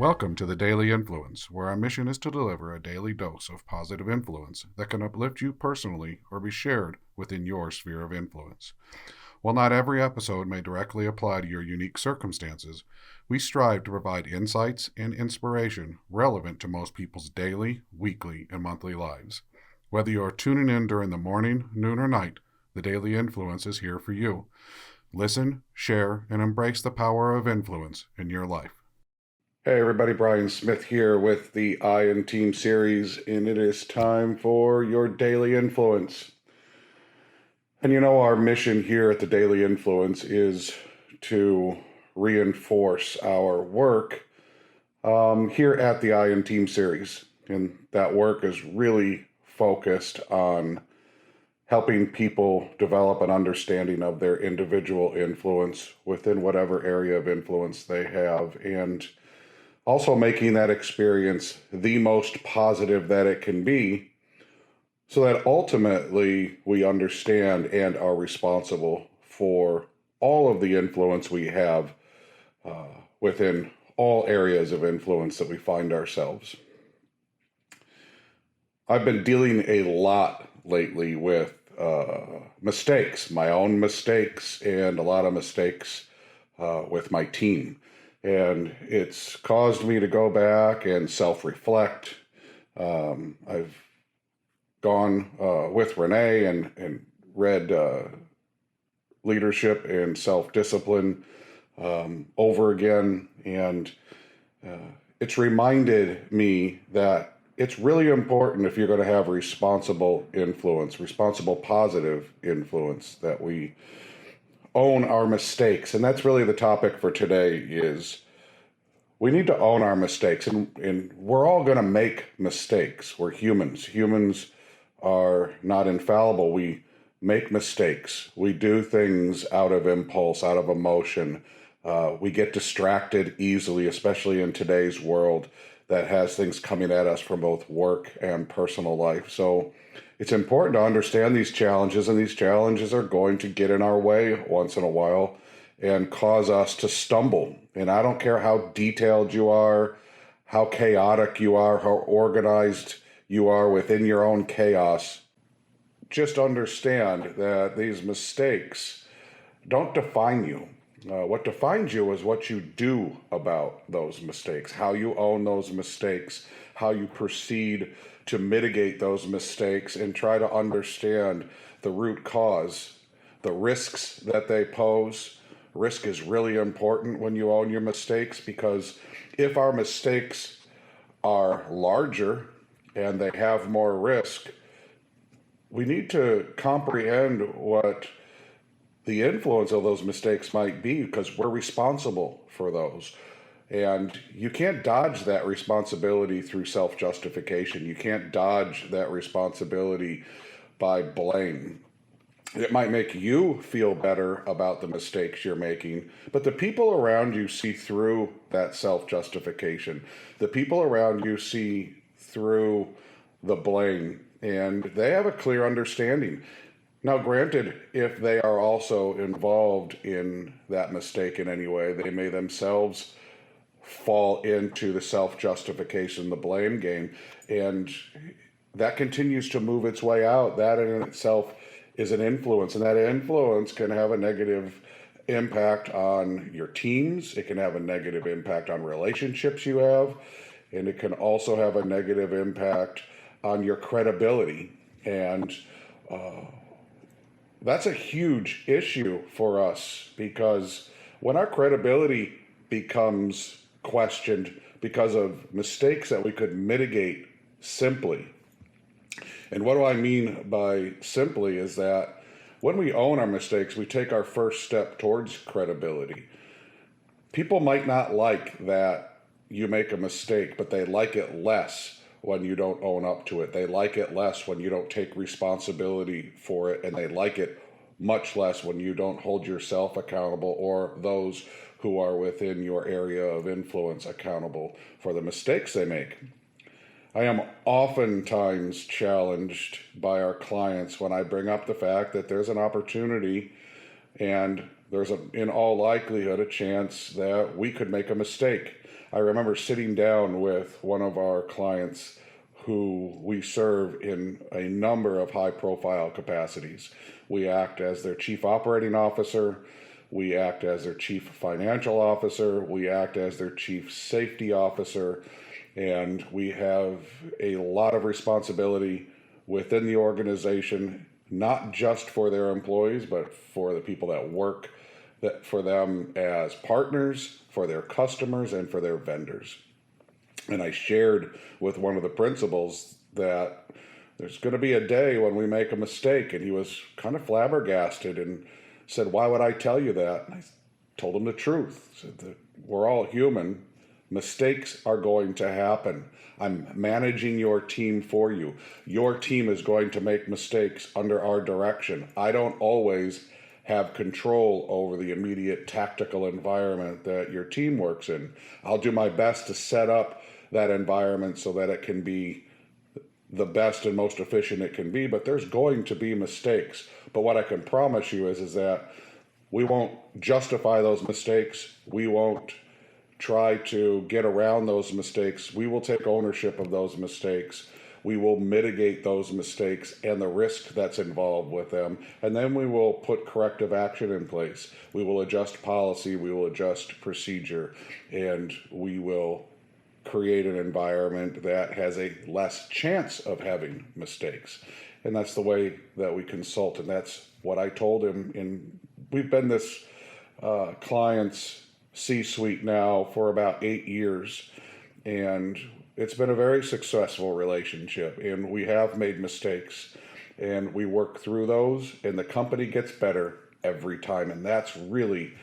Welcome to the Daily Influence, where our mission is to deliver a daily dose of positive influence that can uplift you personally or be shared within your sphere of influence. While not every episode may directly apply to your unique circumstances, we strive to provide insights and inspiration relevant to most people's daily, weekly, and monthly lives. Whether you are tuning in during the morning, noon, or night, the Daily Influence is here for you. Listen, share, and embrace the power of influence in your life. Hey everybody, Brian Smith here with the I and Team series, and it is time for your Daily Influence. And you know, our mission here at the Daily Influence is to reinforce our work here at the I and Team series. And that work is really focused on helping people develop an understanding of their individual influence within whatever area of influence they have, and also making that experience the most positive that it can be, so that ultimately we understand and are responsible for all of the influence we have within all areas of influence that we find ourselves. I've been dealing a lot lately with mistakes, my own mistakes, and a lot of mistakes with my team. And it's caused me to go back and self-reflect. I've gone with Renee and read Leadership and Self-Discipline over again. And it's reminded me that it's really important, if you're going to have responsible influence, responsible positive influence, that we own our mistakes. And that's really the topic for today. Is we need to own our mistakes, and we're all going to make mistakes. We're humans are not infallible. We make mistakes. We do things out of impulse, out of emotion. We get distracted easily, especially in today's world that has things coming at us from both work and personal life. So it's important to understand these challenges, and these challenges are going to get in our way once in a while and cause us to stumble. And I don't care how detailed you are, how chaotic you are, how organized you are within your own chaos. Just understand that these mistakes don't define you. What defines you is what you do about those mistakes, how you own those mistakes, how you proceed to mitigate those mistakes and try to understand the root cause, the risks that they pose. Risk is really important when you own your mistakes, because if our mistakes are larger and they have more risk, we need to comprehend what the influence of those mistakes might be, because we're responsible for those. And you can't dodge that responsibility through self-justification. You can't dodge that responsibility by blame. It might make you feel better about the mistakes you're making, but the people around you see through that self-justification. The people around you see through the blame, and they have a clear understanding. Now, granted, if they are also involved in that mistake in any way, they may themselves fall into the self-justification, the blame game, and that continues to move its way out. That in itself is an influence, and that influence can have a negative impact on your teams. It can have a negative impact on relationships you have, and it can also have a negative impact on your credibility. And that's a huge issue for us, because when our credibility becomes questioned because of mistakes that we could mitigate simply. And what do I mean by simply is that when we own our mistakes, we take our first step towards credibility. People might not like that you make a mistake, but they like it less when you don't own up to it. They like it less when you don't take responsibility for it, and they like it much less when you don't hold yourself accountable or those who are within your area of influence accountable for the mistakes they make. I am oftentimes challenged by our clients when I bring up the fact that there's an opportunity and there's in all likelihood a chance that we could make a mistake. I remember sitting down with one of our clients who we serve in a number of high profile capacities. We act as their chief operating officer, we act as their chief financial officer, we act as their chief safety officer, and we have a lot of responsibility within the organization, not just for their employees, but for the people that work for them as partners, for their customers, and for their vendors. And I shared with one of the principals that there's going to be a day when we make a mistake. And he was kind of flabbergasted and said, "Why would I tell you that?" And I told him the truth. I said that we're all human. Mistakes are going to happen. I'm managing your team for you. Your team is going to make mistakes under our direction. I don't always have control over the immediate tactical environment that your team works in. I'll do my best to set up that environment so that it can be the best and most efficient it can be, but there's going to be mistakes. But what I can promise you is that we won't justify those mistakes. We won't try to get around those mistakes. We will take ownership of those mistakes. We will mitigate those mistakes and the risk that's involved with them. And then we will put corrective action in place. We will adjust policy, we will adjust procedure, and we will create an environment that has a less chance of having mistakes. And that's the way that we consult. And that's what I told him. And we've been this client's C-suite now for about 8 years. And it's been a very successful relationship. And we have made mistakes. And we work through those. And the company gets better every time. And that's really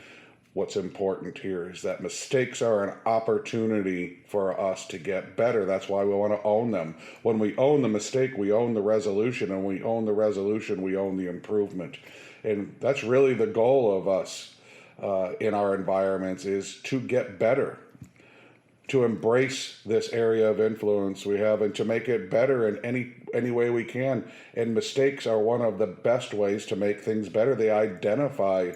what's important here, is that mistakes are an opportunity for us to get better. That's why we want to own them. When we own the mistake, we own the resolution, and we own the resolution, we own the improvement. And that's really the goal of us in our environments, is to get better, to embrace this area of influence we have, and to make it better in any way we can. And mistakes are one of the best ways to make things better. They identify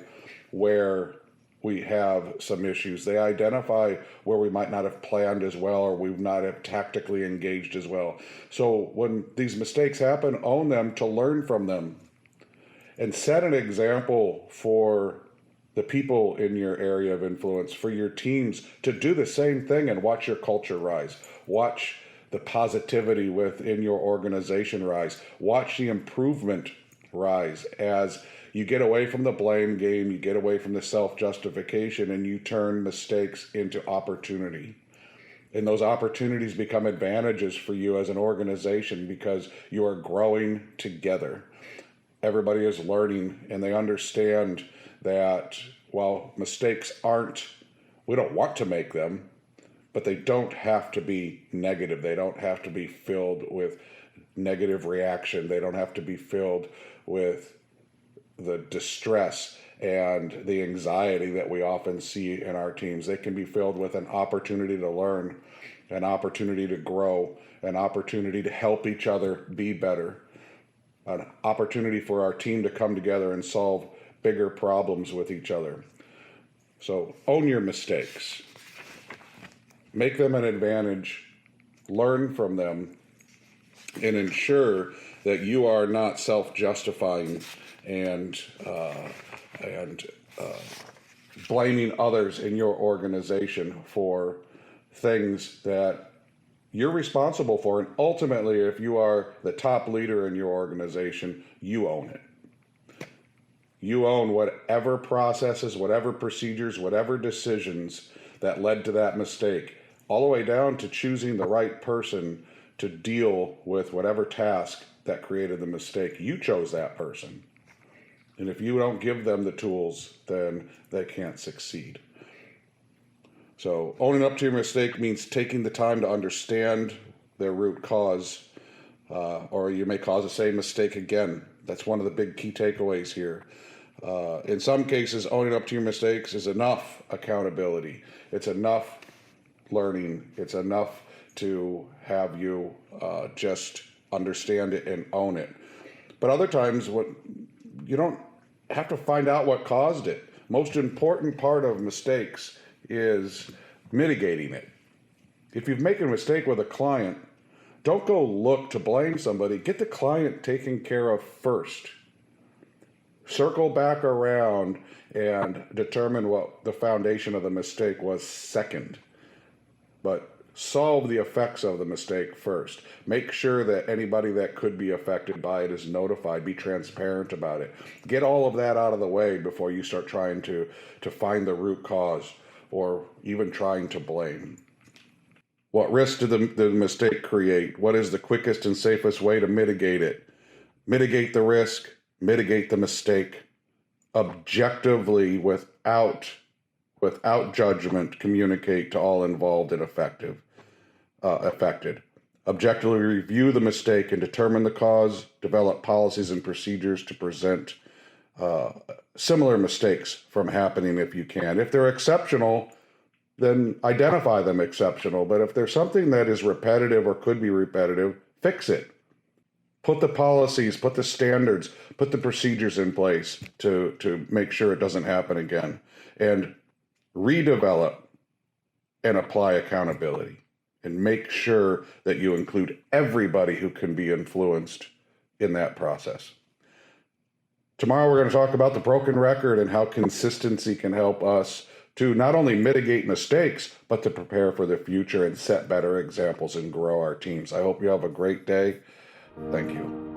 where we have some issues. They identify where we might not have planned as well, or we've not have tactically engaged as well. So when these mistakes happen, own them to learn from them, and set an example for the people in your area of influence, for your teams, to do the same thing, and watch your culture rise. Watch the positivity within your organization rise. Watch the improvement rise as you get away from the blame game, you get away from the self-justification, and you turn mistakes into opportunity. And those opportunities become advantages for you as an organization, because you are growing together. Everybody is learning, and they understand that while mistakes we don't want to make them, but they don't have to be negative. They don't have to be filled with negative reaction. They don't have to be filled with the distress and the anxiety that we often see in our teams. They can be filled with an opportunity to learn, an opportunity to grow, an opportunity to help each other be better, an opportunity for our team to come together and solve bigger problems with each other. So own your mistakes. Make them an advantage, learn from them, and ensure that you are not self-justifying and blaming others in your organization for things that you're responsible for. And ultimately, if you are the top leader in your organization, you own it. You own whatever processes, whatever procedures, whatever decisions that led to that mistake, all the way down to choosing the right person to deal with whatever task that created the mistake. You chose that person. And if you don't give them the tools, then they can't succeed. So owning up to your mistake means taking the time to understand their root cause, or you may cause the same mistake again. That's one of the big key takeaways here. In some cases, owning up to your mistakes is enough accountability. It's enough learning. It's enough to have you just understand it and own it. But other times, you don't have to find out what caused it. Most important part of mistakes is mitigating it. If you've made a mistake with a client, don't go look to blame somebody. Get the client taken care of first. Circle back around and determine what the foundation of the mistake was second. But solve the effects of the mistake first. Make sure that anybody that could be affected by it is notified. Be transparent about it. Get all of that out of the way before you start trying to find the root cause or even trying to blame. What risk did the mistake create? What is the quickest and safest way to mitigate it? Mitigate the risk, mitigate the mistake objectively without judgment. Communicate to all involved and affected. Objectively review the mistake and determine the cause. Develop policies and procedures to prevent similar mistakes from happening if you can. If they're exceptional, then identify them exceptional. But if there's something that is repetitive or could be repetitive, fix it. Put the policies, put the standards, put the procedures in place to make sure it doesn't happen again. And redevelop and apply accountability. And make sure that you include everybody who can be influenced in that process. Tomorrow we're going to talk about the broken record and how consistency can help us to not only mitigate mistakes, but to prepare for the future and set better examples and grow our teams. I hope you have a great day. Thank you.